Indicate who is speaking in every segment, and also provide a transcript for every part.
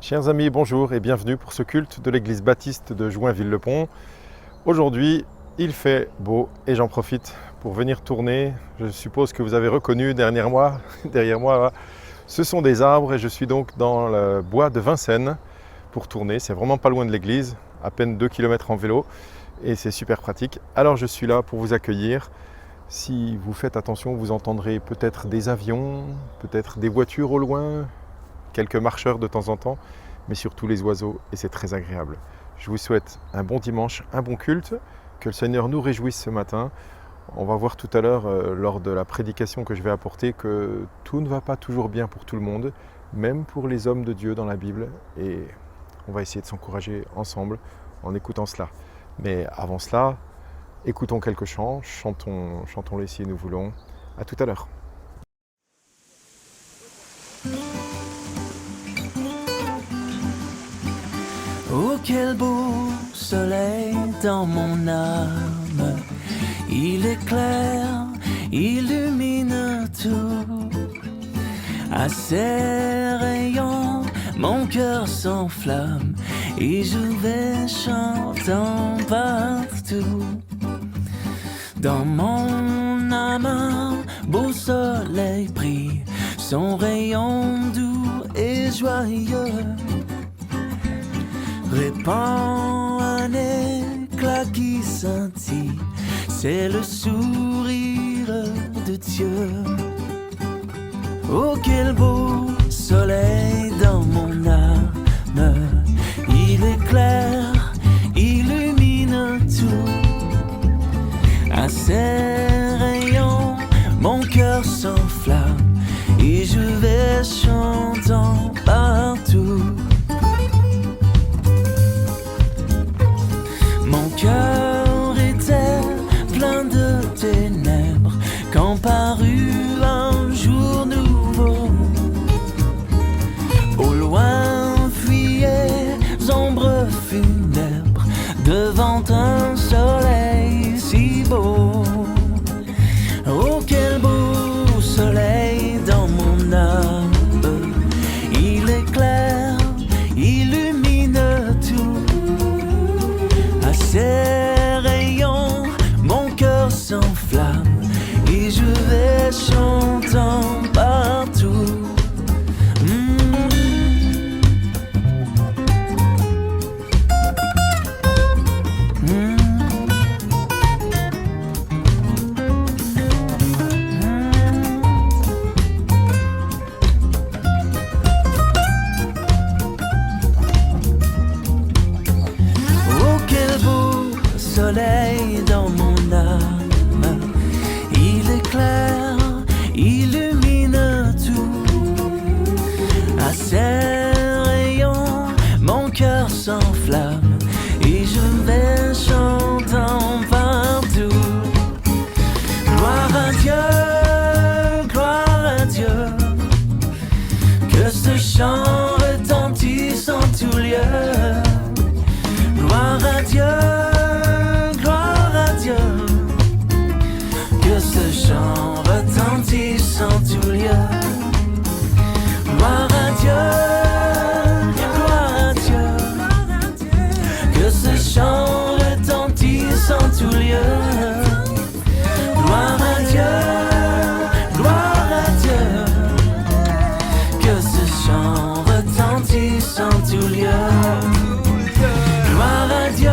Speaker 1: Chers amis, bonjour et bienvenue pour ce culte de l'église baptiste de Joinville-le-Pont. Aujourd'hui, il fait beau et j'en profite pour venir tourner. Je suppose que vous avez reconnu derrière moi, ce sont des arbres et je suis donc dans le bois de Vincennes pour tourner. C'est vraiment pas loin de l'église, à peine 2 km en vélo et c'est super pratique. Alors je suis là pour vous accueillir. Si vous faites attention, vous entendrez peut-être des avions, peut-être des voitures au loin, quelques marcheurs de temps en temps, mais surtout les oiseaux, et c'est très agréable. Je vous souhaite un bon dimanche, un bon culte, que le Seigneur nous réjouisse ce matin. On va voir tout à l'heure, lors de la prédication que je vais apporter, que tout ne va pas toujours bien pour tout le monde, même pour les hommes de Dieu dans la Bible, et on va essayer de s'encourager ensemble en écoutant cela. Mais avant cela, écoutons quelques chants, chantons-les si nous voulons. À tout à l'heure.
Speaker 2: Oh, quel beau soleil dans mon âme, il éclaire, illumine tout. À ses rayons, mon cœur s'enflamme et je vais chantant partout. Dans mon âme, un beau soleil brille, son rayon doux et joyeux répand un éclat qui scintille, c'est le sourire de Dieu. Oh, quel beau soleil dans mon âme, il éclaire, illumine tout. À ses rayons, mon cœur s'enflamme et je vais chantant partout. Mon cœur était plein de ténèbres quand parut un jour nouveau. Au loin fuyaient ombres funèbres devant un soleil si beau. Oh, quel beau soleil dans mon âme, il éclaire, illumine tout. À ses rayons, mon cœur s'enflamme et je vais chantant partout. Soleil dans mon âme, il éclaire, illumine tout. À ses rayons, mon cœur s'enflamme et je vais chantant partout. Gloire à Dieu, que ce chant retentisse en tout lieu. Gloire à Dieu, que ce chant retentisse en tout lieu. Gloire à Dieu, que ce chant retentisse en tout lieu. Gloire à Dieu, que ce chant retentisse en tout lieu. Gloire à Dieu.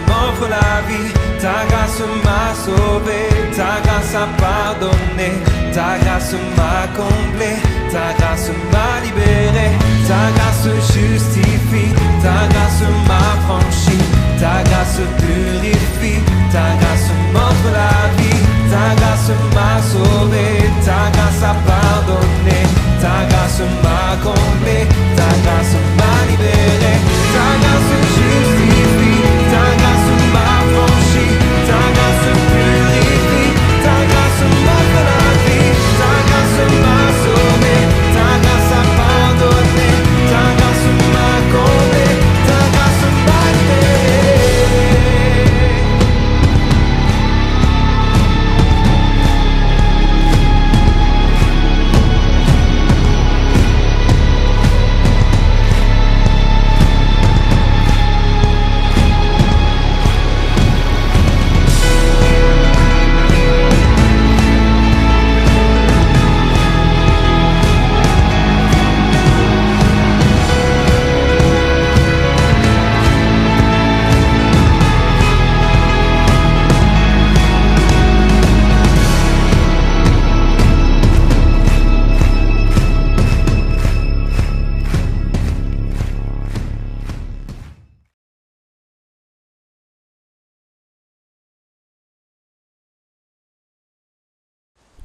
Speaker 2: m'offre la vie, ta grâce m'a sauvé, ta grâce a pardonné, ta grâce m'a comblé, ta grâce m'a libéré, ta grâce justifie, ta grâce m'a franchi, ta grâce purifie, ta grâce m'offre la vie, ta grâce m'a sauvé, ta grâce a pardonné, ta grâce m'a comblé, ta grâce m'a libéré, ta grâce justifie, ta grâce m'a franchi, ta grâce purifie, ta grâce m'offre la vie, ta grâce m'a sauvé, ta grâce a pardonné, ta grâce m'a comblé, ta grâce m'a libéré.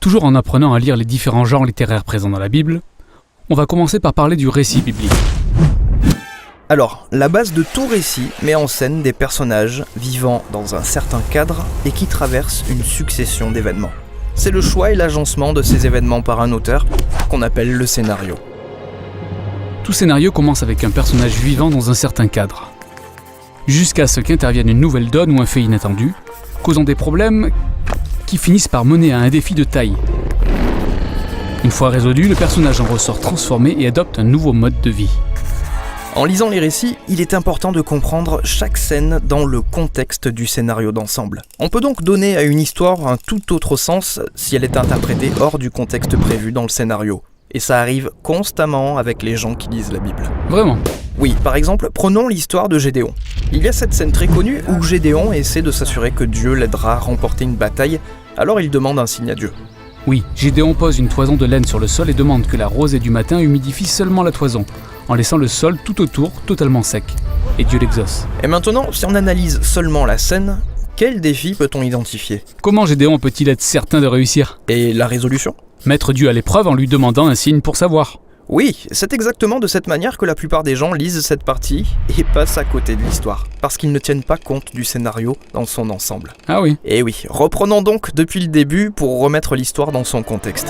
Speaker 3: Toujours en apprenant à lire les différents genres littéraires présents dans la Bible, on va commencer par parler du récit biblique.
Speaker 4: Alors, la base de tout récit met en scène des personnages vivant dans un certain cadre et qui traversent une succession d'événements. C'est le choix et l'agencement de ces événements par un auteur qu'on appelle le scénario.
Speaker 3: Tout scénario commence avec un personnage vivant dans un certain cadre, jusqu'à ce qu'intervienne une nouvelle donne ou un fait inattendu, causant des problèmes qui finissent par mener à un défi de taille. Une fois résolu, le personnage en ressort transformé et adopte un nouveau mode de vie.
Speaker 4: En lisant les récits, il est important de comprendre chaque scène dans le contexte du scénario d'ensemble. On peut donc donner à une histoire un tout autre sens si elle est interprétée hors du contexte prévu dans le scénario. Et ça arrive constamment avec les gens qui lisent la Bible.
Speaker 3: Vraiment ?
Speaker 4: Oui, par exemple, prenons l'histoire de Gédéon. Il y a cette scène très connue où Gédéon essaie de s'assurer que Dieu l'aidera à remporter une bataille, alors il demande un signe à Dieu.
Speaker 3: Oui, Gédéon pose une toison de laine sur le sol et demande que la rosée du matin humidifie seulement la toison, en laissant le sol tout autour totalement sec. Et Dieu l'exauce.
Speaker 4: Et maintenant, si on analyse seulement la scène, quel défi peut-on identifier ?
Speaker 3: Comment Gédéon peut-il être certain de réussir ?
Speaker 4: Et la résolution ?
Speaker 3: Mettre Dieu à l'épreuve en lui demandant un signe pour savoir.
Speaker 4: Oui, c'est exactement de cette manière que la plupart des gens lisent cette partie et passent à côté de l'histoire, parce qu'ils ne tiennent pas compte du scénario dans son ensemble.
Speaker 3: Ah oui.
Speaker 4: Et oui, reprenons donc depuis le début pour remettre l'histoire dans son contexte.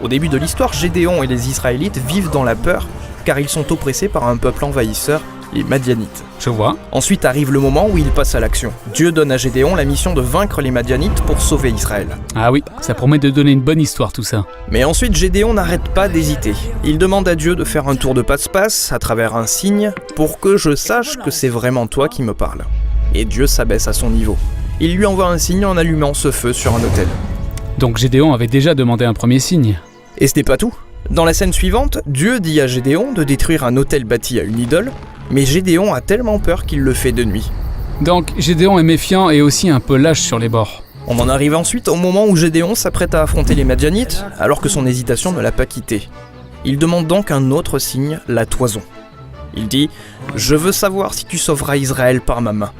Speaker 4: Au début de l'histoire, Gédéon et les Israélites vivent dans la peur, car ils sont oppressés par un peuple envahisseur, les Madianites.
Speaker 3: Je vois.
Speaker 4: Ensuite arrive le moment où ils passent à l'action. Dieu donne à Gédéon la mission de vaincre les Madianites pour sauver Israël.
Speaker 3: Ah oui, ça promet de donner une bonne histoire tout ça.
Speaker 4: Mais ensuite Gédéon n'arrête pas d'hésiter. Il demande à Dieu de faire un tour de passe-passe à travers un signe pour que je sache que c'est vraiment toi qui me parles. Et Dieu s'abaisse à son niveau. Il lui envoie un signe en allumant ce feu sur un autel.
Speaker 3: Donc Gédéon avait déjà demandé un premier signe.
Speaker 4: Et ce n'est pas tout. Dans la scène suivante, Dieu dit à Gédéon de détruire un autel bâti à une idole, mais Gédéon a tellement peur qu'il le fait de nuit.
Speaker 3: Donc Gédéon est méfiant et aussi un peu lâche sur les bords.
Speaker 4: On en arrive ensuite au moment où Gédéon s'apprête à affronter les Madianites, alors que son hésitation ne l'a pas quitté. Il demande donc un autre signe, la toison. Il dit « Je veux savoir si tu sauveras Israël par ma main. »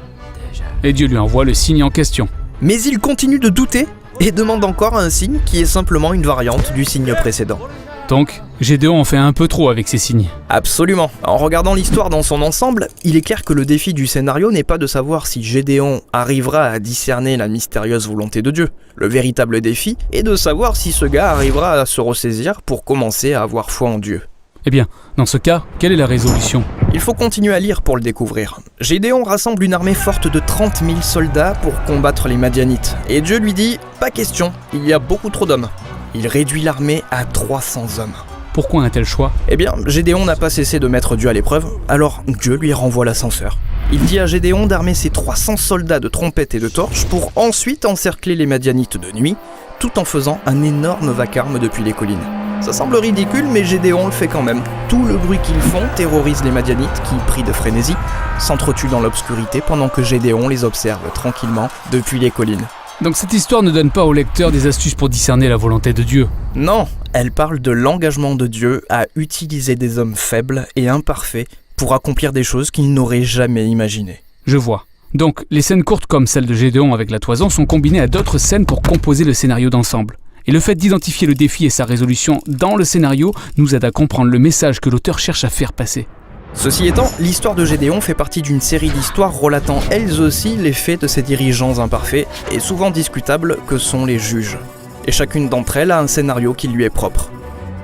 Speaker 3: Et Dieu lui envoie le signe en question.
Speaker 4: Mais il continue de douter et demande encore un signe qui est simplement une variante du signe précédent.
Speaker 3: Donc, Gédéon en fait un peu trop avec ses signes.
Speaker 4: Absolument. En regardant l'histoire dans son ensemble, il est clair que le défi du scénario n'est pas de savoir si Gédéon arrivera à discerner la mystérieuse volonté de Dieu. Le véritable défi est de savoir si ce gars arrivera à se ressaisir pour commencer à avoir foi en Dieu.
Speaker 3: Eh bien, dans ce cas, quelle est la résolution ?
Speaker 4: Il faut continuer à lire pour le découvrir. Gédéon rassemble une armée forte de 30 000 soldats pour combattre les Madianites. Et Dieu lui dit « Pas question, il y a beaucoup trop d'hommes ». Il réduit l'armée à 300 hommes.
Speaker 3: Pourquoi un tel choix ?
Speaker 4: Eh bien, Gédéon n'a pas cessé de mettre Dieu à l'épreuve, alors Dieu lui renvoie l'ascenseur. Il dit à Gédéon d'armer ses 300 soldats de trompettes et de torches pour ensuite encercler les Madianites de nuit, tout en faisant un énorme vacarme depuis les collines. Ça semble ridicule, mais Gédéon le fait quand même. Tout le bruit qu'ils font terrorise les Madianites qui, pris de frénésie, s'entretuent dans l'obscurité pendant que Gédéon les observe tranquillement depuis les collines.
Speaker 3: Donc cette histoire ne donne pas au lecteur des astuces pour discerner la volonté de Dieu.
Speaker 4: Non, elle parle de l'engagement de Dieu à utiliser des hommes faibles et imparfaits pour accomplir des choses qu'il n'aurait jamais imaginées.
Speaker 3: Je vois. Donc les scènes courtes comme celle de Gédéon avec la toison sont combinées à d'autres scènes pour composer le scénario d'ensemble. Et le fait d'identifier le défi et sa résolution dans le scénario nous aide à comprendre le message que l'auteur cherche à faire passer.
Speaker 4: Ceci étant, l'histoire de Gédéon fait partie d'une série d'histoires relatant elles aussi les faits de ces dirigeants imparfaits et souvent discutables que sont les juges. Et chacune d'entre elles a un scénario qui lui est propre.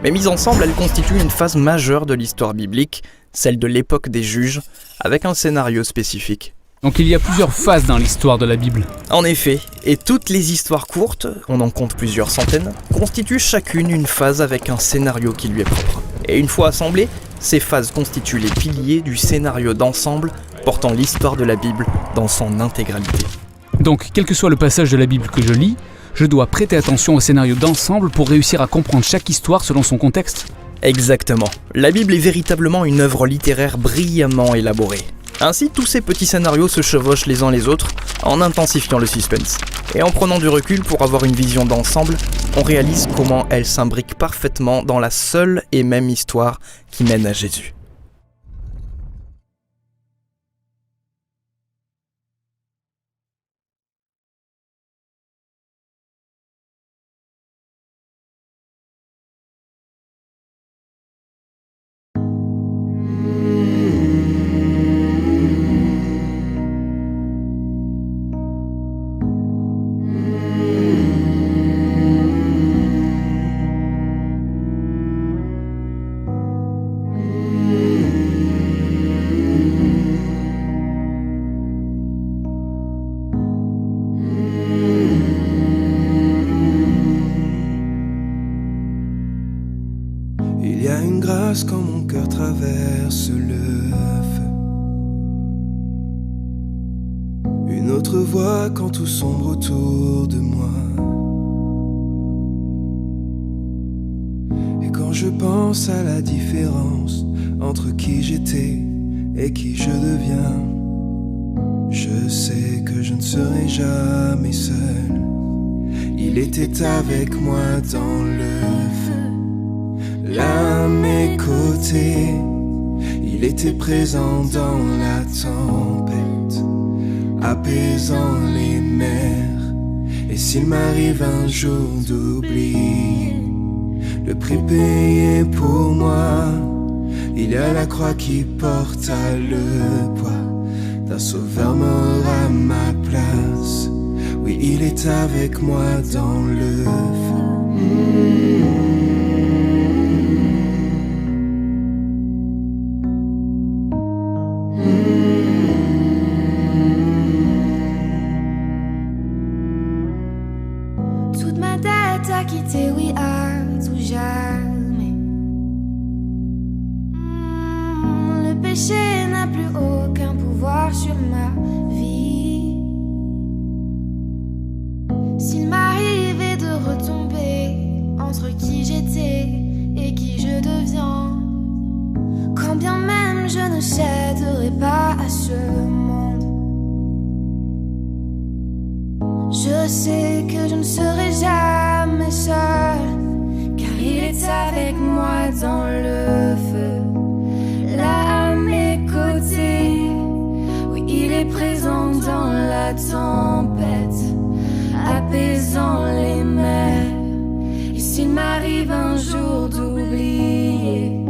Speaker 4: Mais mise ensemble, elle constitue une phase majeure de l'histoire biblique, celle de l'époque des juges, avec un scénario spécifique.
Speaker 3: Donc il y a plusieurs phases dans l'histoire de la Bible.
Speaker 4: En effet, et toutes les histoires courtes, on en compte plusieurs centaines, constituent chacune une phase avec un scénario qui lui est propre. Et une fois assemblées, ces phases constituent les piliers du scénario d'ensemble portant l'histoire de la Bible dans son intégralité.
Speaker 3: Donc, quel que soit le passage de la Bible que je lis, je dois prêter attention au scénario d'ensemble pour réussir à comprendre chaque histoire selon son contexte.
Speaker 4: Exactement. La Bible est véritablement une œuvre littéraire brillamment élaborée. Ainsi, tous ces petits scénarios se chevauchent les uns les autres en intensifiant le suspense. Et en prenant du recul pour avoir une vision d'ensemble, on réalise comment elles s'imbriquent parfaitement dans la seule et même histoire qui mène à Jésus.
Speaker 2: Il y a une grâce quand mon cœur traverse le feu. Une autre voix quand tout sombre autour de moi. Et quand je pense à la différence entre qui j'étais et qui je deviens, je sais que je ne serai jamais seul. Il était avec moi dans le feu, là à mes côtés. Il était présent dans la tempête, apaisant les mers. Et s'il m'arrive un jour d'oublier le prix payé pour moi, il y a la croix qui porta le poids d'un sauveur mort à ma place. Oui, il est avec moi dans le feu.
Speaker 5: Toute ma tête a quitté, oui, à tout jamais. Le péché n'a plus aucun pouvoir sur ma vie. S'il m'arrivait de retomber entre qui j'étais et qui je deviens, quand bien même je ne céderai pas à ce monde, je sais que je ne serai jamais seule, car il est avec moi dans le feu, là à mes côtés. Oui, il est présent dans la tempête, apaisant les mers. Et s'il m'arrive un jour d'oublier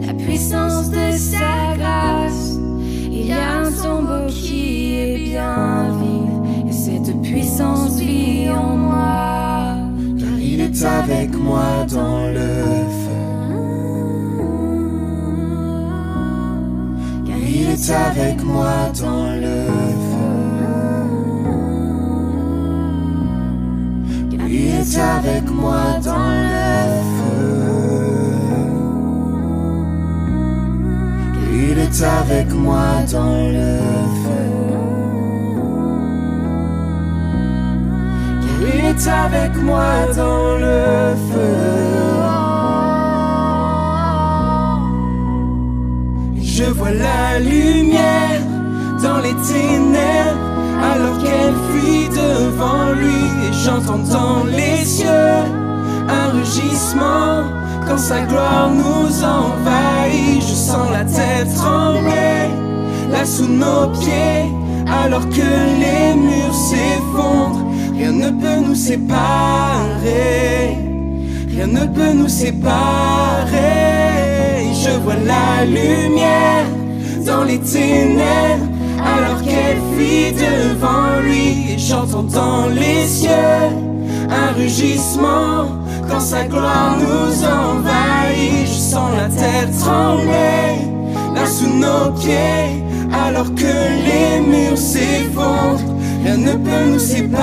Speaker 5: la puissance de sa grâce, il y a un tombeau qui est bien vide, et cette puissance vit en moi,
Speaker 2: Car il est avec moi dans le feu.
Speaker 5: car
Speaker 2: Il est avec moi dans le feu.
Speaker 5: car
Speaker 2: Il est avec moi dans le feu. Il est avec moi dans le feu. Il est avec moi dans le feu. Je vois la lumière dans les ténèbres, alors qu'elle fuit devant lui. Et j'entends dans les cieux un rugissement quand sa gloire nous envahit. Je sens la terre trembler là sous nos pieds, alors que les murs s'effondrent. Rien ne peut nous séparer, rien ne peut nous séparer. Je vois la lumière dans les ténèbres, alors qu'elle fuit devant lui. Et j'entends dans les cieux un rugissement quand sa gloire nous envahit. Je sens la terre trembler là sous nos pieds, alors que les murs s'effondrent. Rien ne peut nous séparer,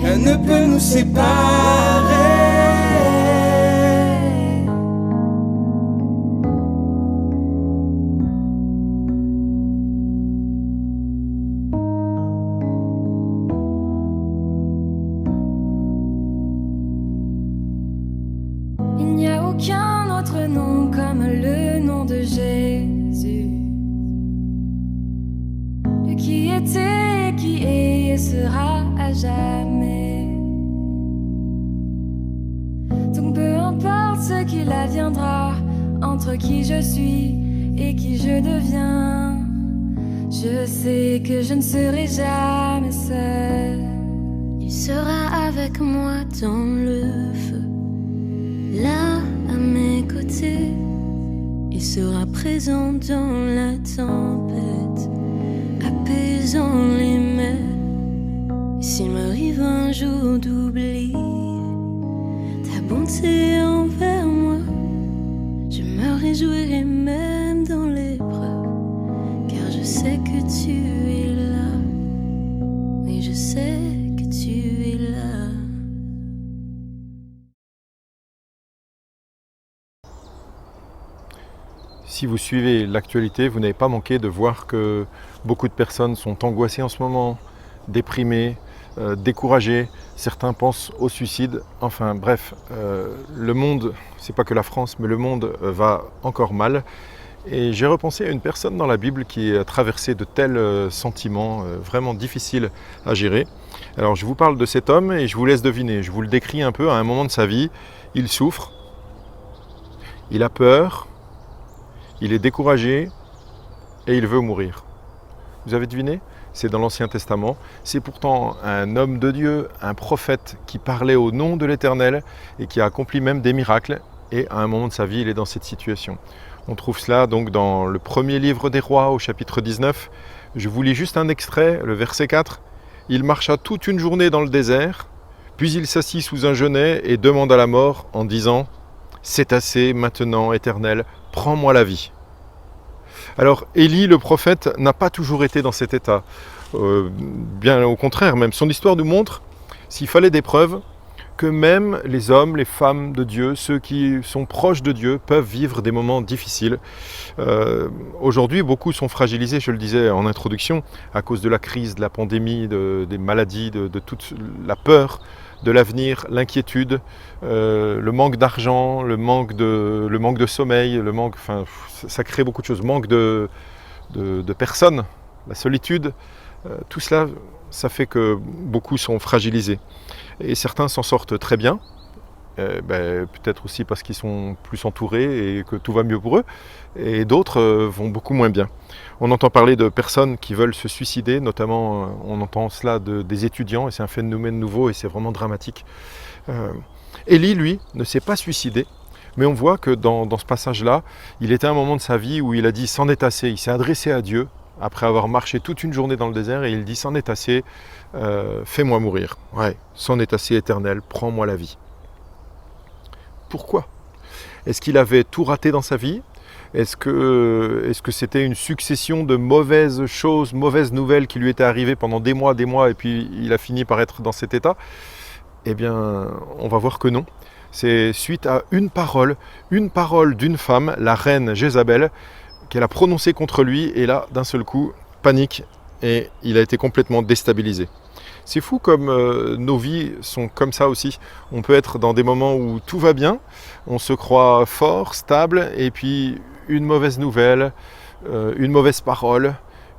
Speaker 2: rien ne peut nous séparer.
Speaker 5: Il n'y a aucun autre nom comme le nom de Jésus. Lui qui était, qui est et sera à jamais. Donc peu importe ce qu'il adviendra, entre qui je suis et qui je deviens, je sais que je ne serai jamais seule. Il sera avec moi dans le feu, là à mes côtés. Il sera présent dans la tempête, apaisant les mers. Et s'il m'arrive un jour d'oublier ta bonté envers moi, je me réjouirai même dans l'épreuve, car je sais que tu es là. Oui, je sais que tu es là.
Speaker 1: Si vous suivez l'actualité, vous n'avez pas manqué de voir que beaucoup de personnes sont angoissées en ce moment, déprimées, découragées. Certains pensent au suicide. Enfin bref, le monde, c'est pas que la France, mais le monde va encore mal. Et j'ai repensé à une personne dans la Bible qui a traversé de tels sentiments vraiment difficiles à gérer. Alors je vous parle de cet homme et je vous laisse deviner. Je vous le décris un peu à un moment de sa vie. Il souffre, il a peur, il est découragé et il veut mourir. Vous avez deviné? C'est dans l'Ancien Testament. C'est pourtant un homme de Dieu, un prophète qui parlait au nom de l'Éternel et qui a accompli même des miracles. Et à un moment de sa vie, il est dans cette situation. On trouve cela donc dans le premier livre des rois au chapitre 19. Je vous lis juste un extrait, le verset 4. « Il marcha toute une journée dans le désert, puis il s'assit sous un genêt et demanda la mort en disant « C'est assez maintenant, Éternel, prends-moi la vie. » Alors Élie, le prophète, n'a pas toujours été dans cet état. Bien au contraire, même son histoire nous montre, s'il fallait des preuves, que même les hommes, les femmes de Dieu, ceux qui sont proches de Dieu, peuvent vivre des moments difficiles. Aujourd'hui, beaucoup sont fragilisés, je le disais en introduction, à cause de la crise, de la pandémie, des maladies, de toute la peur de l'avenir, l'inquiétude, le manque d'argent, le manque de sommeil, ça crée beaucoup de choses, manque de personnes, la solitude, tout cela, ça fait que beaucoup sont fragilisés. Et certains s'en sortent très bien, peut-être aussi parce qu'ils sont plus entourés et que tout va mieux pour eux, et d'autres vont beaucoup moins bien. On entend parler de personnes qui veulent se suicider, notamment on entend cela des étudiants, et c'est un phénomène nouveau et c'est vraiment dramatique. Élie, lui, ne s'est pas suicidé, mais on voit que dans ce passage-là, il était à un moment de sa vie où il a dit « c'en est assez », il s'est adressé à Dieu, après avoir marché toute une journée dans le désert, et il dit « c'en est assez, fais-moi mourir. Ouais, c'en est assez, Éternel, prends-moi la vie. » Pourquoi? Est-ce qu'il avait tout raté dans sa vie? Est-ce que c'était une succession de mauvaises choses, mauvaises nouvelles qui lui étaient arrivées pendant des mois, et puis il a fini par être dans cet état? Eh bien, on va voir que non. C'est suite à une parole d'une femme, la reine Jézabel, qu'elle a prononcée contre lui, et là, d'un seul coup, panique, et il a été complètement déstabilisé. C'est fou comme nos vies sont comme ça aussi. On peut être dans des moments où tout va bien, on se croit fort, stable, et puis une mauvaise nouvelle, une mauvaise parole,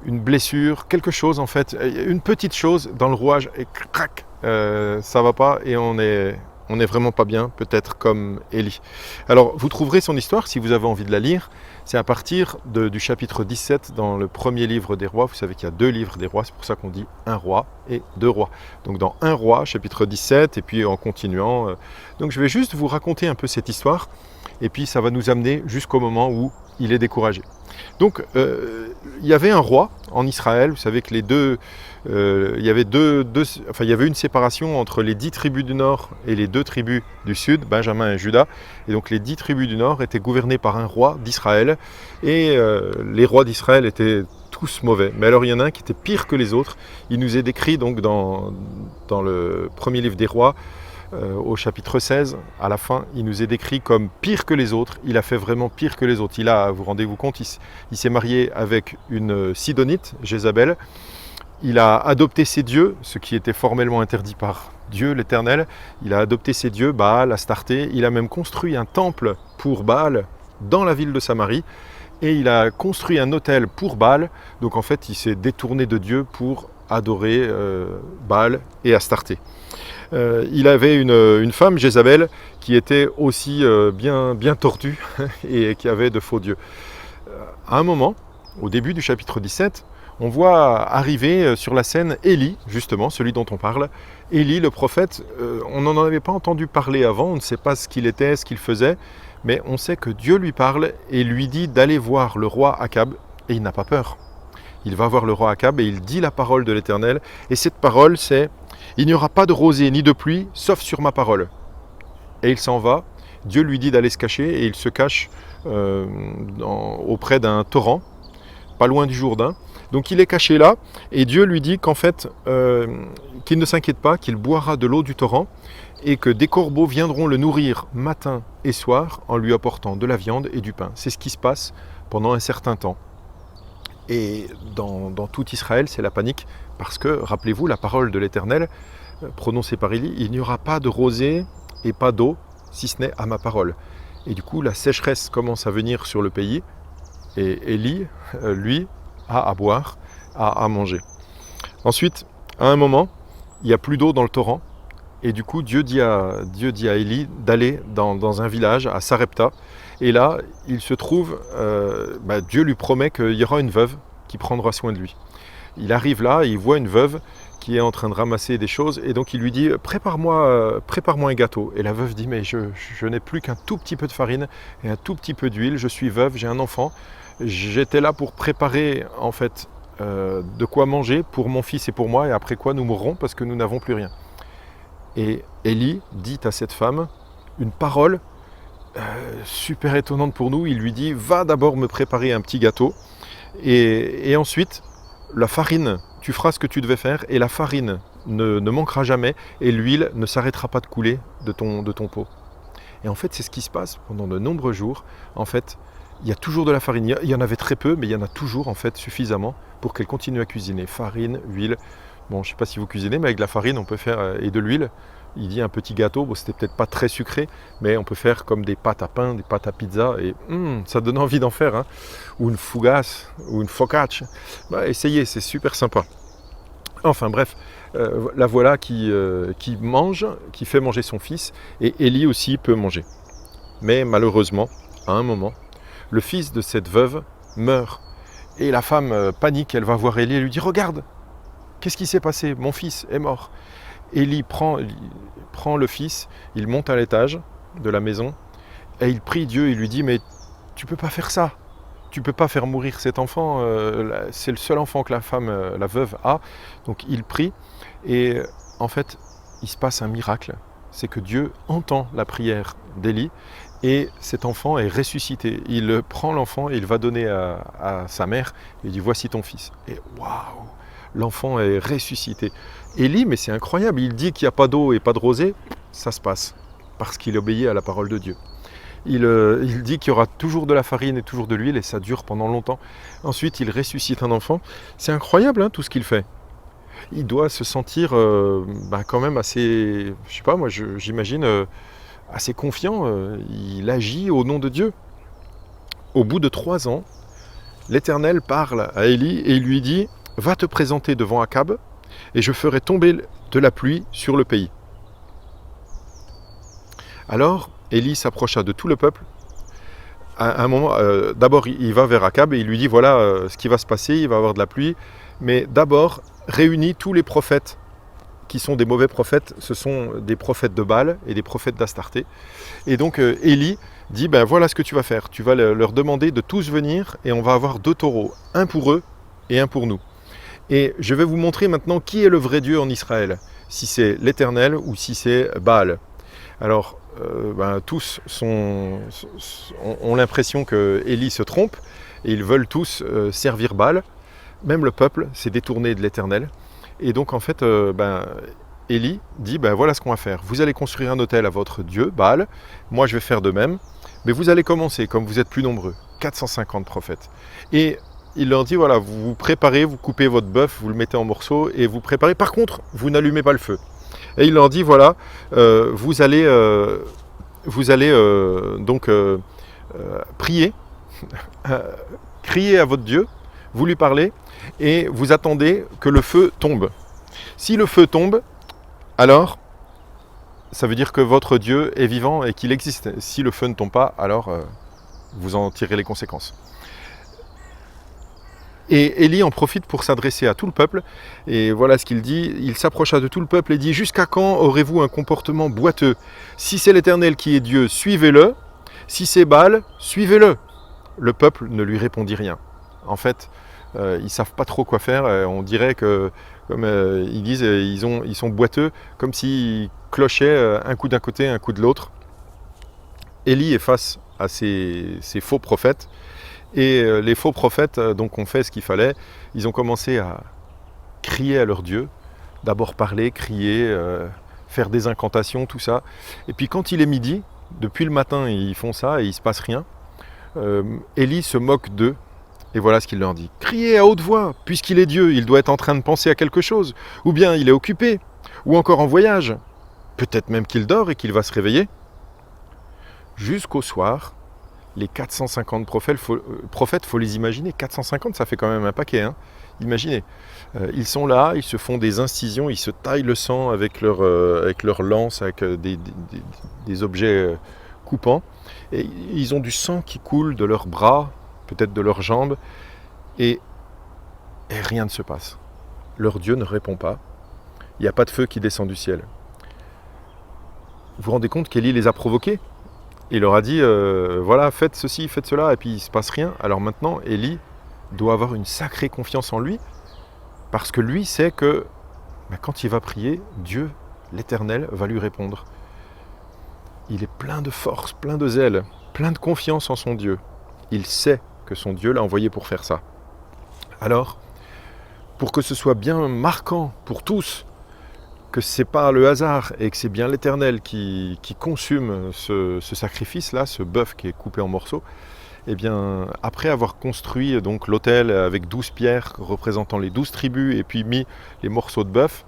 Speaker 1: une blessure, quelque chose en fait, une petite chose dans le rouage et crac, ça va pas et on est vraiment pas bien, peut-être comme Élie. Alors vous trouverez son histoire si vous avez envie de la lire, c'est à partir du chapitre 17 dans le premier livre des rois. Vous savez qu'il y a 2 livres des rois, c'est pour ça qu'on dit un roi et 2 rois. Donc dans un roi, chapitre 17, et puis en continuant. Donc je vais juste vous raconter un peu cette histoire, et puis ça va nous amener jusqu'au moment où il est découragé. Donc il y avait un roi en Israël, vous savez que il y avait une séparation entre les 10 tribus du nord et les 2 tribus du sud, Benjamin et Juda. Et donc les 10 tribus du nord étaient gouvernées par un roi d'Israël. Et les rois d'Israël étaient tous mauvais. Mais alors il y en a un qui était pire que les autres. Il nous est décrit donc dans le premier livre des rois, au chapitre 16, à la fin, il nous est décrit comme pire que les autres. Il a fait vraiment pire que les autres. Vous rendez-vous compte, il s'est marié avec une Sidonite, Jézabel. Il a adopté ses dieux, ce qui était formellement interdit par Dieu l'Éternel. Il a adopté ses dieux, Baal, Astarté. Il a même construit un temple pour Baal dans la ville de Samarie. Et il a construit un autel pour Baal. Donc en fait, il s'est détourné de Dieu pour adorer Baal et Astarté. Il avait une femme, Jézabel, qui était aussi bien tordue et qui avait de faux dieux. À un moment, au début du chapitre 17, on voit arriver sur la scène Élie, justement, celui dont on parle. Élie, le prophète, on n'en avait pas entendu parler avant, on ne sait pas ce qu'il était, ce qu'il faisait, mais on sait que Dieu lui parle et lui dit d'aller voir le roi Akab, et il n'a pas peur. Il va voir le roi Akab et il dit la parole de l'Éternel, et cette parole c'est « Il n'y aura pas de rosée ni de pluie, sauf sur ma parole ». Et il s'en va, Dieu lui dit d'aller se cacher, et il se cache auprès d'un torrent, pas loin du Jourdain. Donc il est caché là, et Dieu lui dit qu'en fait, qu'il ne s'inquiète pas, qu'il boira de l'eau du torrent, et que des corbeaux viendront le nourrir matin et soir en lui apportant de la viande et du pain. C'est ce qui se passe pendant un certain temps. Et dans tout Israël, c'est la panique, parce que, rappelez-vous, la parole de l'Éternel, prononcée par Élie, il n'y aura pas de rosée et pas d'eau, si ce n'est à ma parole. Et du coup, la sécheresse commence à venir sur le pays, et Élie, lui, a à boire, a à manger. Ensuite, à un moment, il n'y a plus d'eau dans le torrent, et du coup, Dieu dit à Élie d'aller dans un village, à Sarepta, et là, il se trouve, Dieu lui promet qu'il y aura une veuve qui prendra soin de lui. Il arrive là, et il voit une veuve qui est en train de ramasser des choses, et donc il lui dit « Prépare-moi un gâteau ». Et la veuve dit « Mais je n'ai plus qu'un tout petit peu de farine et un tout petit peu d'huile, je suis veuve, j'ai un enfant. J'étais là pour préparer en fait de quoi manger pour mon fils et pour moi, et après quoi nous mourrons parce que nous n'avons plus rien ». Et Élie dit à cette femme une parole super étonnante pour nous. Il lui dit « Va d'abord me préparer un petit gâteau et ensuite la farine, tu feras ce que tu devais faire et la farine ne manquera jamais et l'huile ne s'arrêtera pas de couler de ton pot. » Et en fait, c'est ce qui se passe pendant de nombreux jours. En fait, il y a toujours de la farine. Il y en avait très peu, mais il y en a toujours en fait suffisamment pour qu'elle continue à cuisiner. Farine, huile. Bon, je ne sais pas si vous cuisinez, mais avec de la farine, on peut faire et de l'huile. Il dit un petit gâteau, bon, c'était peut-être pas très sucré, mais on peut faire comme des pâtes à pain, des pâtes à pizza, et ça donne envie d'en faire, hein. Ou une fougasse, ou une focaccia. Essayez, c'est super sympa. Enfin bref, la voilà qui mange, qui fait manger son fils, et Élie aussi peut manger. Mais malheureusement, à un moment, le fils de cette veuve meurt. Et la femme panique, elle va voir Élie et lui dit « Regarde, qu'est-ce qui s'est passé? Mon fils est mort. » Élie prend le fils, il monte à l'étage de la maison et il prie Dieu, il lui dit « Mais tu ne peux pas faire ça, tu ne peux pas faire mourir cet enfant, c'est le seul enfant que la veuve a. » Donc il prie et en fait, il se passe un miracle, c'est que Dieu entend la prière d'Élie et cet enfant est ressuscité. Il prend l'enfant et il va donner à sa mère et il dit « Voici ton fils. » Et waouh, l'enfant est ressuscité. Élie, mais c'est incroyable, il dit qu'il n'y a pas d'eau et pas de rosée, ça se passe, parce qu'il obéit à la parole de Dieu. Il dit qu'il y aura toujours de la farine et toujours de l'huile, et ça dure pendant longtemps. Ensuite, il ressuscite un enfant. C'est incroyable, hein, tout ce qu'il fait. Il doit se sentir quand même assez, je sais pas, moi j'imagine, assez confiant. Il agit au nom de Dieu. au bout de 3 ans, l'Éternel parle à Élie et il lui dit « Va te présenter devant Akab et je ferai tomber de la pluie sur le pays. » Alors, Élie s'approcha de tout le peuple. À un moment, d'abord, il va vers Akab et il lui dit « Voilà ce qui va se passer, il va y avoir de la pluie. Mais d'abord, réunis tous les prophètes qui sont des mauvais prophètes. Ce sont des prophètes de Baal et des prophètes d'Astarté. » Et donc, Élie dit « Voilà ce que tu vas faire. Tu vas leur demander de tous venir et on va avoir 2 taureaux, un pour eux et un pour nous. Et je vais vous montrer maintenant qui est le vrai Dieu en Israël, si c'est l'Éternel ou si c'est Baal. » Alors, tous ont l'impression que Élie se trompe et ils veulent tous servir Baal. Même le peuple s'est détourné de l'Éternel. Et donc, en fait, Élie dit, voilà ce qu'on va faire. Vous allez construire un autel à votre Dieu, Baal. Moi, je vais faire de même. Mais vous allez commencer, comme vous êtes plus nombreux, 450 prophètes. Et il leur dit, voilà, vous vous préparez, vous coupez votre bœuf, vous le mettez en morceaux et vous préparez. Par contre, vous n'allumez pas le feu. Et il leur dit, voilà, vous allez donc prier, crier à votre Dieu, vous lui parlez et vous attendez que le feu tombe. Si le feu tombe, alors ça veut dire que votre Dieu est vivant et qu'il existe. Si le feu ne tombe pas, alors vous en tirez les conséquences. Et Élie en profite pour s'adresser à tout le peuple. Et voilà ce qu'il dit. Il s'approcha de tout le peuple et dit « Jusqu'à quand aurez-vous un comportement boiteux? Si c'est l'Éternel qui est Dieu, suivez-le. Si c'est Baal, suivez-le. » Le peuple ne lui répondit rien. En fait, ils ne savent pas trop quoi faire. On dirait que, comme ils disent, ils sont boiteux, comme s'ils clochaient un coup d'un côté, un coup de l'autre. Élie est face à ces faux prophètes. Et les faux prophètes donc ont fait ce qu'il fallait. Ils ont commencé à crier à leur Dieu. D'abord parler, crier, faire des incantations, tout ça. Et puis quand il est midi, depuis le matin ils font ça et il ne se passe rien. Élie se moque d'eux. Et voilà ce qu'il leur dit. Criez à haute voix, puisqu'il est Dieu, il doit être en train de penser à quelque chose. Ou bien il est occupé, ou encore en voyage. Peut-être même qu'il dort et qu'il va se réveiller. Jusqu'au soir, les 450 prophètes, faut les imaginer. 450, ça fait quand même un paquet. Hein. Imaginez. Ils sont là, ils se font des incisions, ils se taillent le sang avec leur lance, avec des objets coupants. Et ils ont du sang qui coule de leurs bras, peut-être de leurs jambes, et rien ne se passe. Leur Dieu ne répond pas. Il n'y a pas de feu qui descend du ciel. Vous vous rendez compte qu'Élie les a provoqués? Il leur a dit, voilà, faites ceci, faites cela, et puis il ne se passe rien. Alors maintenant, Élie doit avoir une sacrée confiance en lui, parce que lui sait que quand il va prier, Dieu, l'Éternel, va lui répondre. Il est plein de force, plein de zèle, plein de confiance en son Dieu. Il sait que son Dieu l'a envoyé pour faire ça. Alors, pour que ce soit bien marquant pour tous, que ce n'est pas le hasard et que c'est bien l'Éternel qui consume ce sacrifice-là, ce bœuf qui est coupé en morceaux, eh bien, après avoir construit donc l'autel avec 12 pierres représentant les 12 tribus et puis mis les morceaux de bœuf,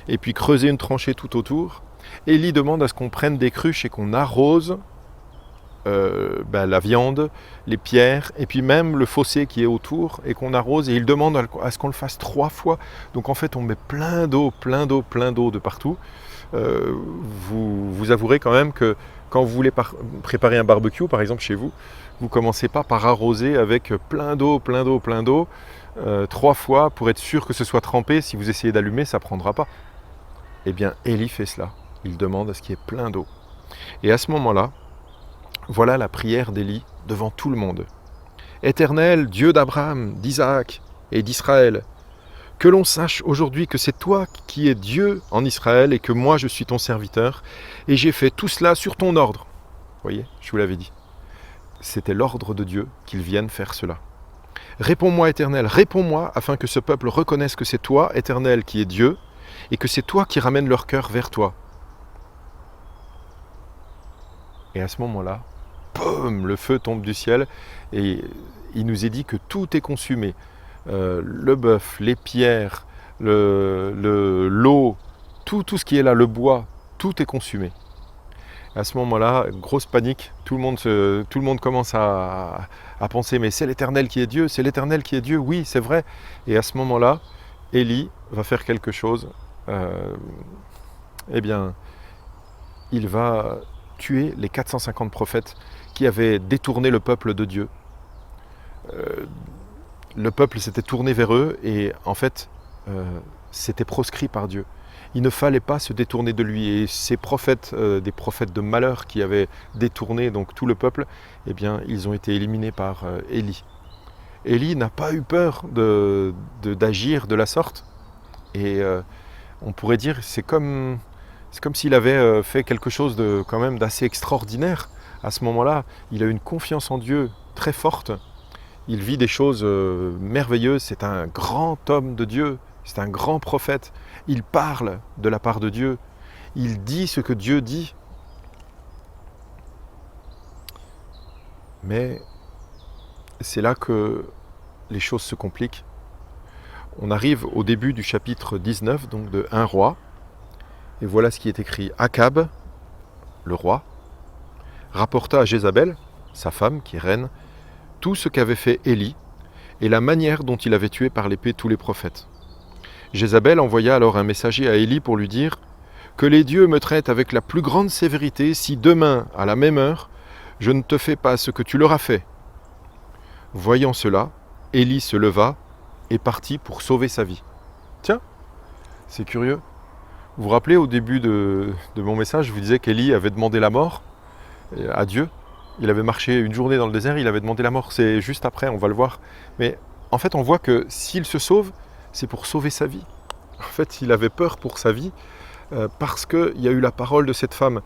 Speaker 1: et puis creusé une tranchée tout autour, Élie demande à ce qu'on prenne des cruches et qu'on arrose la viande, les pierres, et puis même le fossé qui est autour, et qu'on arrose, et il demande à ce qu'on le fasse 3 fois. Donc en fait, on met plein d'eau de partout. Vous avouerez quand même que quand vous voulez préparer un barbecue, par exemple chez vous, vous ne commencez pas par arroser avec plein d'eau, 3 fois pour être sûr que ce soit trempé. Si vous essayez d'allumer, ça ne prendra pas. Eh bien, Élie fait cela. Il demande à ce qu'il y ait plein d'eau. Et à ce moment-là, voilà la prière d'Élie devant tout le monde. Éternel, Dieu d'Abraham, d'Isaac et d'Israël, que l'on sache aujourd'hui que c'est toi qui es Dieu en Israël et que moi je suis ton serviteur, et j'ai fait tout cela sur ton ordre. Vous voyez, je vous l'avais dit. C'était l'ordre de Dieu qu'il vienne faire cela. Réponds-moi, Éternel, réponds-moi, afin que ce peuple reconnaisse que c'est toi, Éternel, qui es Dieu, et que c'est toi qui ramènes leur cœur vers toi. Et à ce moment-là, boum, le feu tombe du ciel et il nous est dit que tout est consumé. Le bœuf, les pierres, l'eau, tout ce qui est là, le bois, tout est consumé. À ce moment-là, grosse panique, tout le monde commence à penser mais c'est l'Éternel qui est Dieu, c'est l'Éternel qui est Dieu, oui c'est vrai. Et à ce moment-là, Élie va faire quelque chose, eh bien, il va tuer les 450 prophètes qui avaient détourné le peuple de Dieu. Le peuple s'était tourné vers eux et en fait, c'était proscrit par Dieu. Il ne fallait pas se détourner de lui. Et ces prophètes, des prophètes de malheur qui avaient détourné donc tout le peuple, eh bien, ils ont été éliminés par Élie. Élie n'a pas eu peur d'agir de la sorte. Et on pourrait dire c'est comme s'il avait fait quelque chose quand même d'assez extraordinaire. À ce moment-là, il a une confiance en Dieu très forte. Il vit des choses merveilleuses. C'est un grand homme de Dieu. C'est un grand prophète. Il parle de la part de Dieu. Il dit ce que Dieu dit. Mais c'est là que les choses se compliquent. On arrive au début du chapitre 19, donc de 1 roi. Et voilà ce qui est écrit. Akab, le roi, rapporta à Jézabel, sa femme, qui est reine, tout ce qu'avait fait Élie et la manière dont il avait tué par l'épée tous les prophètes. Jézabel envoya alors un messager à Élie pour lui dire « Que les dieux me traitent avec la plus grande sévérité si demain, à la même heure, je ne te fais pas ce que tu leur as fait. » Voyant cela, Élie se leva et partit pour sauver sa vie. Tiens, c'est curieux. Vous vous rappelez au début de mon message, je vous disais qu'Élie avait demandé la mort à Dieu. Il avait marché une journée dans le désert, il avait demandé la mort. C'est juste après, on va le voir. Mais en fait, on voit que s'il se sauve, c'est pour sauver sa vie. En fait, il avait peur pour sa vie parce qu'il y a eu la parole de cette femme.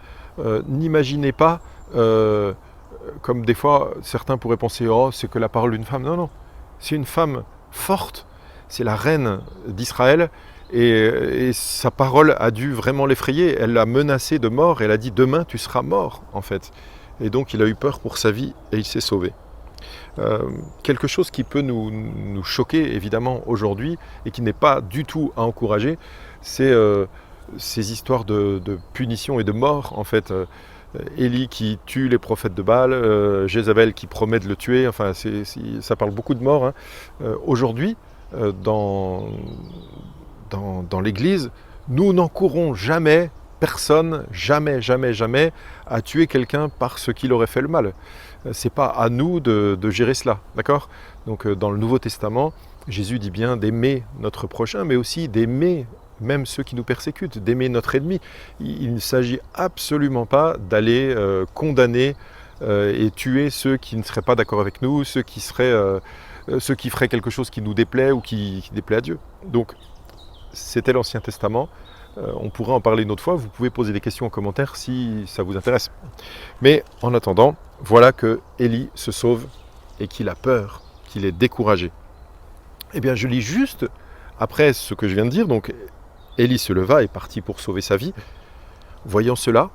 Speaker 1: N'imaginez pas, comme des fois certains pourraient penser, oh, c'est que la parole d'une femme. Non, non, c'est une femme forte, c'est la reine d'Israël et sa parole a dû vraiment l'effrayer. Elle l'a menacé de mort, elle a dit, demain tu seras mort, en fait. Et donc il a eu peur pour sa vie et il s'est sauvé. Quelque chose qui peut nous choquer évidemment aujourd'hui et qui n'est pas du tout à encourager, c'est ces histoires de punition et de mort en fait. Élie qui tue les prophètes de Baal, Jézabel qui promet de le tuer, enfin ça parle beaucoup de mort. Hein. Aujourd'hui, dans l'Église, nous n'encourons jamais personne, jamais à tuer quelqu'un parce qu'il aurait fait le mal. C'est pas à nous de gérer cela, d'accord ? Donc dans le Nouveau Testament, Jésus dit bien d'aimer notre prochain, mais aussi d'aimer même ceux qui nous persécutent, d'aimer notre ennemi. Il ne s'agit absolument pas d'aller condamner et tuer ceux qui ne seraient pas d'accord avec nous, ceux qui feraient quelque chose qui nous déplaît ou qui déplaît à Dieu. Donc c'était l'Ancien Testament. On pourrait en parler une autre fois, vous pouvez poser des questions en commentaire si ça vous intéresse. Mais en attendant, voilà que Élie se sauve et qu'il a peur, qu'il est découragé. Eh bien, je lis juste après ce que je viens de dire. Donc, Élie se leva et partit pour sauver sa vie. Voyant cela,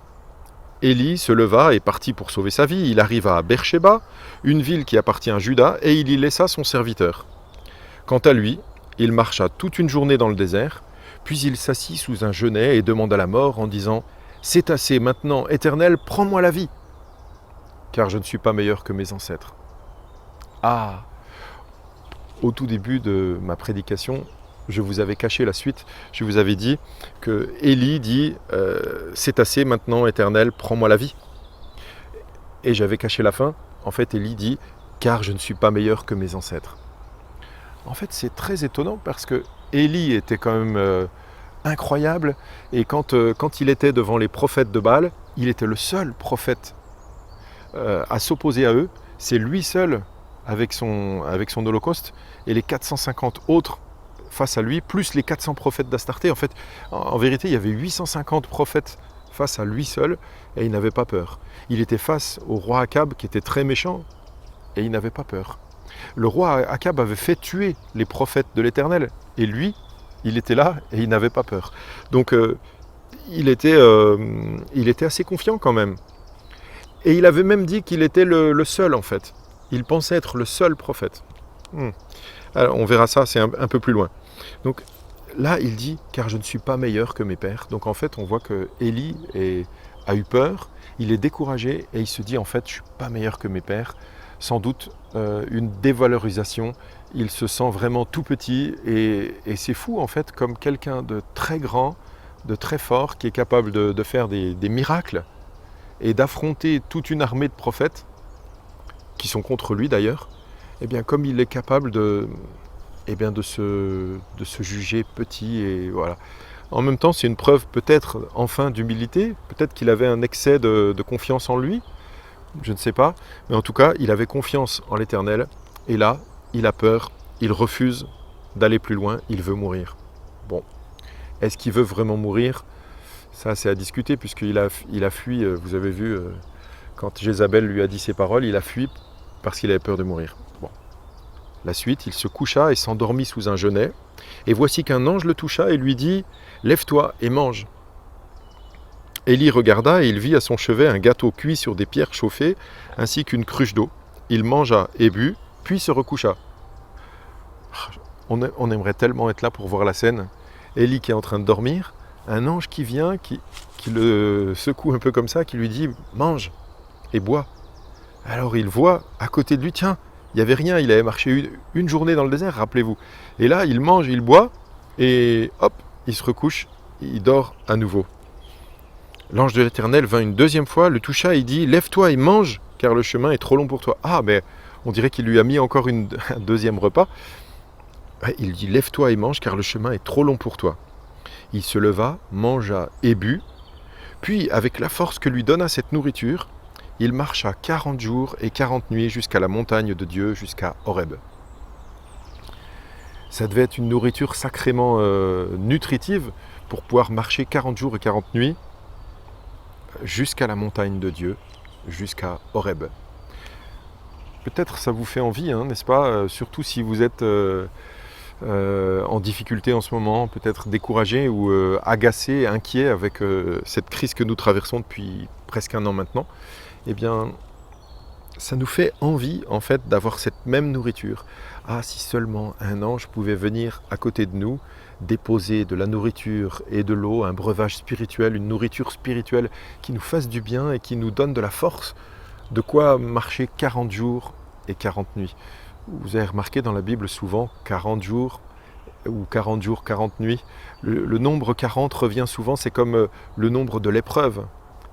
Speaker 1: Élie se leva et partit pour sauver sa vie. Il arriva à Beersheba, une ville qui appartient à Juda, et il y laissa son serviteur. Quant à lui, il marcha toute une journée dans le désert. Puis il s'assit sous un genêt et demanda la mort en disant « C'est assez maintenant, Éternel, prends-moi la vie, car je ne suis pas meilleur que mes ancêtres. » Ah, au tout début de ma prédication, je vous avais caché la suite. Je vous avais dit que Élie dit « C'est assez maintenant, Éternel, prends-moi la vie. » Et j'avais caché la fin. En fait, Élie dit « Car je ne suis pas meilleur que mes ancêtres. » En fait, c'est très étonnant parce que Élie était quand même incroyable et quand il était devant les prophètes de Baal, il était le seul prophète à s'opposer à eux. C'est lui seul avec son holocauste et les 450 autres face à lui, plus les 400 prophètes d'Astarté. En fait, en vérité, il y avait 850 prophètes face à lui seul et il n'avait pas peur. Il était face au roi Akab qui était très méchant et il n'avait pas peur. Le roi Akab avait fait tuer les prophètes de l'Éternel et lui, il était là et il n'avait pas peur. Donc il était assez confiant quand même. Et il avait même dit qu'il était le seul en fait. Il pensait être le seul prophète. Alors on verra ça, c'est un peu plus loin. Donc là il dit « car je ne suis pas meilleur que mes pères ». Donc en fait on voit que Élie a eu peur, il est découragé et il se dit en fait je ne suis pas meilleur que mes pères. Sans doute une dévalorisation, il se sent vraiment tout petit et c'est fou en fait comme quelqu'un de très grand, de très fort qui est capable de faire des miracles et d'affronter toute une armée de prophètes qui sont contre lui d'ailleurs, et bien comme il est capable de se juger petit et voilà. En même temps, c'est une preuve peut-être enfin d'humilité, peut-être qu'il avait un excès de confiance en lui, je ne sais pas, mais en tout cas, il avait confiance en l'Éternel et là, il a peur, il refuse d'aller plus loin, il veut mourir. Bon, est-ce qu'il veut vraiment mourir ? Ça, c'est à discuter puisqu'il a fui, vous avez vu, quand Jézabel lui a dit ces paroles, il a fui parce qu'il avait peur de mourir. Bon. La suite, il se coucha et s'endormit sous un genêt. Et voici qu'un ange le toucha et lui dit « Lève-toi et mange ». Élie regarda et il vit à son chevet un gâteau cuit sur des pierres chauffées, ainsi qu'une cruche d'eau. Il mangea et but, puis se recoucha. On aimerait tellement être là pour voir la scène. Élie qui est en train de dormir, un ange qui vient, qui le secoue un peu comme ça, qui lui dit « Mange et bois ». Alors il voit à côté de lui, tiens, il n'y avait rien, il avait marché une journée dans le désert, rappelez-vous. Et là, il mange, il boit, et hop, il se recouche, il dort à nouveau. L'ange de l'Éternel vint une deuxième fois, le toucha et dit « Lève-toi et mange, car le chemin est trop long pour toi. » Ah, mais on dirait qu'il lui a mis encore un deuxième repas. Il dit « Lève-toi et mange, car le chemin est trop long pour toi. » Il se leva, mangea et but, puis avec la force que lui donna cette nourriture, il marcha 40 jours et 40 nuits jusqu'à la montagne de Dieu, jusqu'à Horeb. Ça devait être une nourriture sacrément nutritive pour pouvoir marcher 40 jours et 40 nuits jusqu'à la montagne de Dieu, jusqu'à Horeb. Peut-être ça vous fait envie, n'est-ce pas ? Surtout si vous êtes en difficulté en ce moment, peut-être découragé ou agacé, inquiet avec cette crise que nous traversons depuis presque un an maintenant. Eh bien, ça nous fait envie, en fait, d'avoir cette même nourriture. Ah, si seulement un ange pouvait venir à côté de nous, déposer de la nourriture et de l'eau, un breuvage spirituel, une nourriture spirituelle qui nous fasse du bien et qui nous donne de la force, de quoi marcher 40 jours et 40 nuits. Vous avez remarqué dans la Bible souvent 40 jours ou 40 jours, 40 nuits. Le nombre 40 revient souvent, c'est comme le nombre de l'épreuve.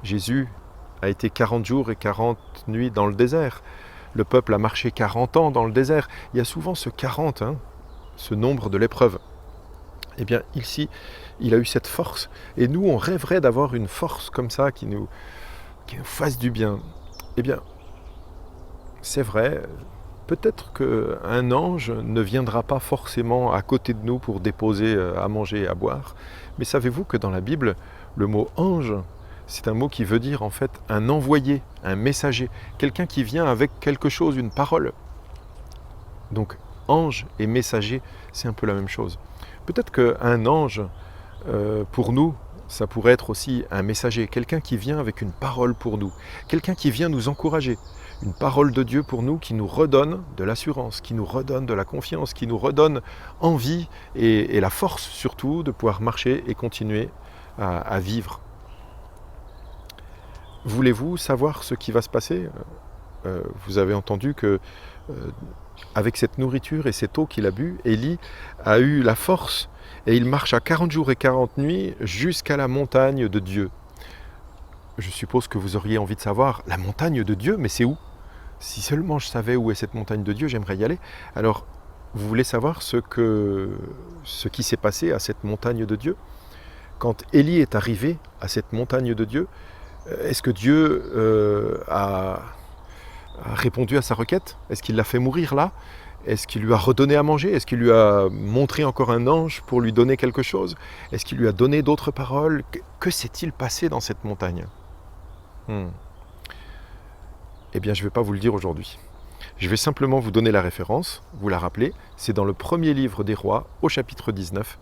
Speaker 1: Jésus a été 40 jours et 40 nuits dans le désert. Le peuple a marché 40 ans dans le désert. Il y a souvent ce 40, ce nombre de l'épreuve. Eh bien, ici, il a eu cette force. Et nous, on rêverait d'avoir une force comme ça qui nous fasse du bien. Eh bien, c'est vrai, peut-être qu'un ange ne viendra pas forcément à côté de nous pour déposer à manger et à boire. Mais savez-vous que dans la Bible, le mot ange, c'est un mot qui veut dire en fait un envoyé, un messager, quelqu'un qui vient avec quelque chose, une parole. Donc ange et messager, c'est un peu la même chose. Peut-être qu'un ange, pour nous, ça pourrait être aussi un messager, quelqu'un qui vient avec une parole pour nous, quelqu'un qui vient nous encourager, une parole de Dieu pour nous qui nous redonne de l'assurance, qui nous redonne de la confiance, qui nous redonne envie et la force surtout de pouvoir marcher et continuer à vivre. Voulez-vous savoir ce qui va se passer ? Vous avez entendu que avec cette nourriture et cette eau qu'il a bu, Élie a eu la force et il marcha 40 jours et 40 nuits jusqu'à la montagne de Dieu. Je suppose que vous auriez envie de savoir, la montagne de Dieu, mais c'est où ? Si seulement je savais où est cette montagne de Dieu, j'aimerais y aller. Alors, vous voulez savoir ce qui s'est passé à cette montagne de Dieu ? Quand Élie est arrivé à cette montagne de Dieu, est-ce que Dieu a répondu à sa requête ? Est-ce qu'il l'a fait mourir là ? Est-ce qu'il lui a redonné à manger ? Est-ce qu'il lui a montré encore un ange pour lui donner quelque chose ? Est-ce qu'il lui a donné d'autres paroles ? Que s'est-il passé dans cette montagne ? Eh bien, je ne vais pas vous le dire aujourd'hui. Je vais simplement vous donner la référence, vous la rappelez, c'est dans le premier livre des Rois, au chapitre 19.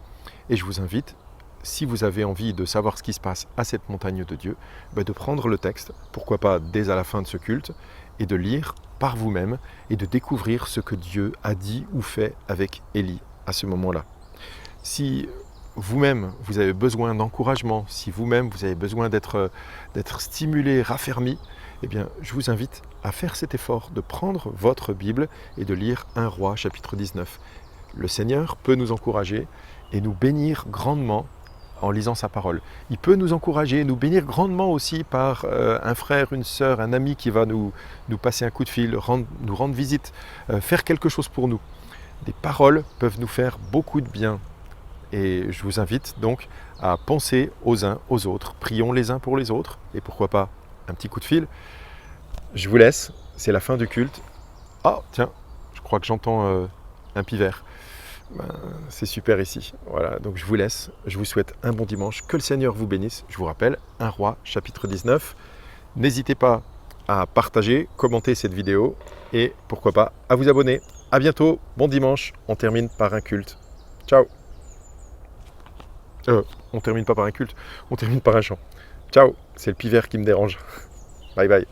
Speaker 1: Et je vous invite, si vous avez envie de savoir ce qui se passe à cette montagne de Dieu, de prendre le texte, pourquoi pas dès à la fin de ce culte, et de lire par vous-même et de découvrir ce que Dieu a dit ou fait avec Élie à ce moment-là. Si vous-même, vous avez besoin d'encouragement, si vous-même, vous avez besoin d'être stimulé, raffermi, eh bien, je vous invite à faire cet effort de prendre votre Bible et de lire 1 Roi, chapitre 19. Le Seigneur peut nous encourager et nous bénir grandement en lisant sa parole. Il peut nous encourager, nous bénir grandement aussi par un frère, une sœur, un ami qui va nous passer un coup de fil, nous rendre visite, faire quelque chose pour nous. Des paroles peuvent nous faire beaucoup de bien. Et je vous invite donc à penser aux uns aux autres. Prions les uns pour les autres. Et pourquoi pas un petit coup de fil. Je vous laisse, c'est la fin du culte. Ah tiens, je crois que j'entends un pivert. C'est super ici. Voilà, donc je vous laisse. Je vous souhaite un bon dimanche. Que le Seigneur vous bénisse. Je vous rappelle, 1 Roi, chapitre 19. N'hésitez pas à partager, commenter cette vidéo et pourquoi pas à vous abonner. À bientôt, bon dimanche. On termine par un culte. Ciao. On termine pas par un culte, on termine par un chant. Ciao, c'est le pivert qui me dérange. Bye bye.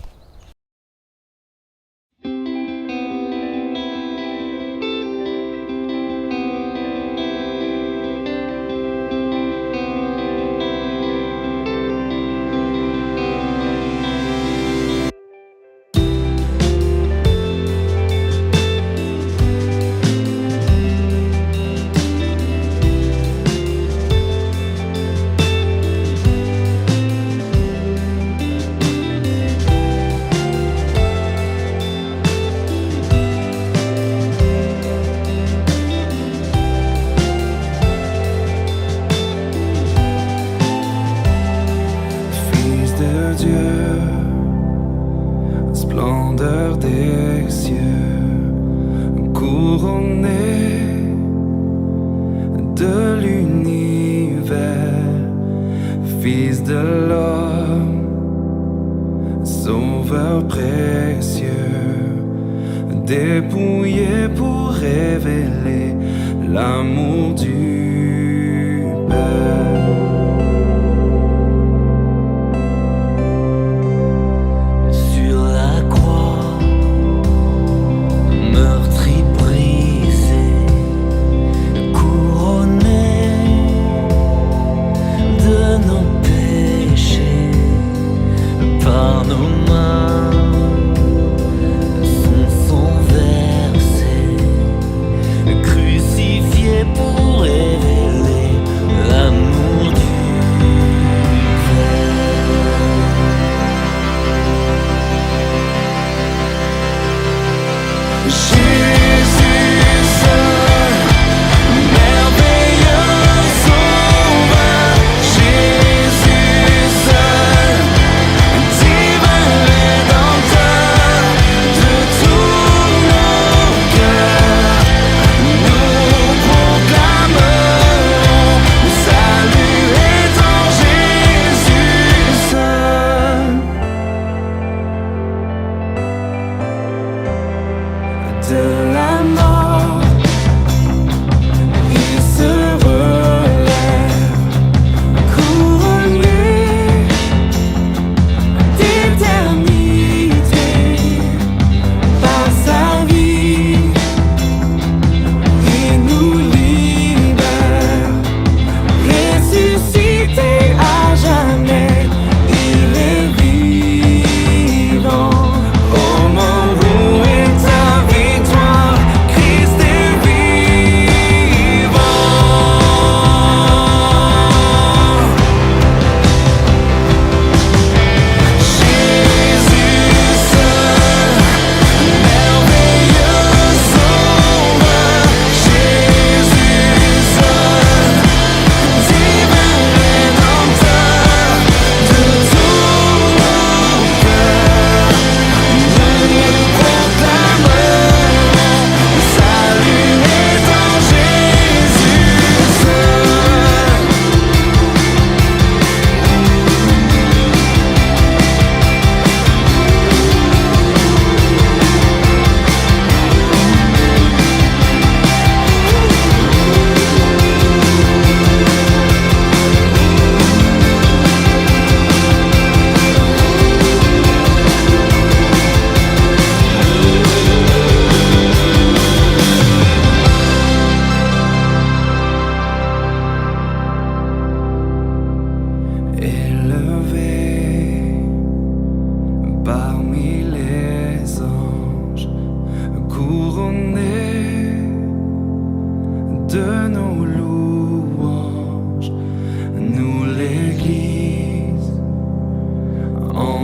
Speaker 2: Splendeur des cieux, couronné de l'univers, Fils de l'homme, Sauveur précieux, dépouillé pour révéler l'amour du Père.
Speaker 6: Crucifié pour révéler l'amour.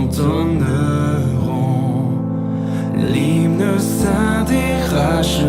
Speaker 2: entonneront l'hymne saint des rages.